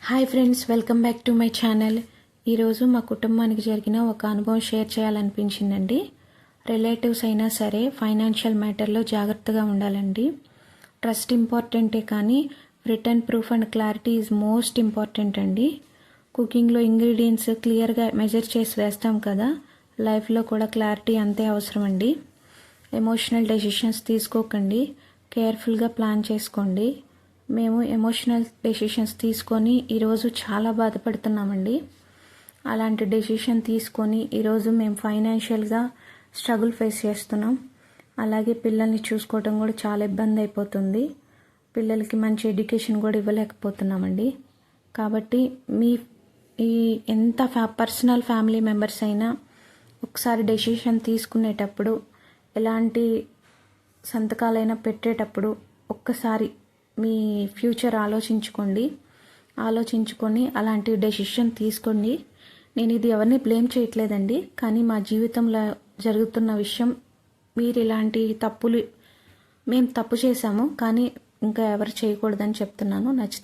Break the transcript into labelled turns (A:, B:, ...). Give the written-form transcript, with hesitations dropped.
A: Hi friends, welcome back to my channel. ఈరోజు మా కుటుంబానికి జరిగిన ఒక అనుభవం షేర్ చేయాలనిపించిందండి. రిలేటివ్స్ అయినా సరే ఫైనాన్షియల్ మ్యాటర్లో జాగ్రత్తగా ఉండాలండి. ట్రస్ట్ ఇంపార్టెంటే కానీ return proof and clarity is most important అండి. కుకింగ్లో ఇంగ్రీడియంట్స్ క్లియర్గా మెజర్ చేసి వేస్తాం కదా, లైఫ్లో కూడా క్లారిటీ అంతే అవసరం అండి. ఎమోషనల్ డెసిషన్స్ తీసుకోకండి, కేర్ఫుల్గా ప్లాన్ చేసుకోండి. మేము ఎమోషనల్ డెసిషన్స్ తీసుకొని ఈరోజు చాలా బాధపడుతున్నామండి. అలాంటి డెసిషన్ తీసుకొని ఈరోజు మేము ఫైనాన్షియల్గా స్ట్రగుల్ ఫేస్ చేస్తున్నాం. అలాగే పిల్లల్ని చూసుకోవడం కూడా చాలా ఇబ్బంది అయిపోతుంది. పిల్లలకి మంచి ఎడ్యుకేషన్ కూడా ఇవ్వలేకపోతున్నామండి. కాబట్టి ఈ ఎంత పర్సనల్ ఫ్యామిలీ మెంబర్స్ అయినా ఒకసారి డెసిషన్ తీసుకునేటప్పుడు, ఎలాంటి సంతకాలైనా పెట్టేటప్పుడు ఒక్కసారి మీ ఫ్యూచర్ ఆలోచించుకొని అలాంటి డెసిషన్ తీసుకోండి. నేను ఇది ఎవరిని బ్లేమ్ చేయట్లేదండి, కానీ మా జీవితంలో జరుగుతున్న విషయం, మీరు ఇలాంటి మేము తప్పు చేశాము కానీ ఇంకా ఎవరు చేయకూడదని చెప్తున్నాను. నచ్చితే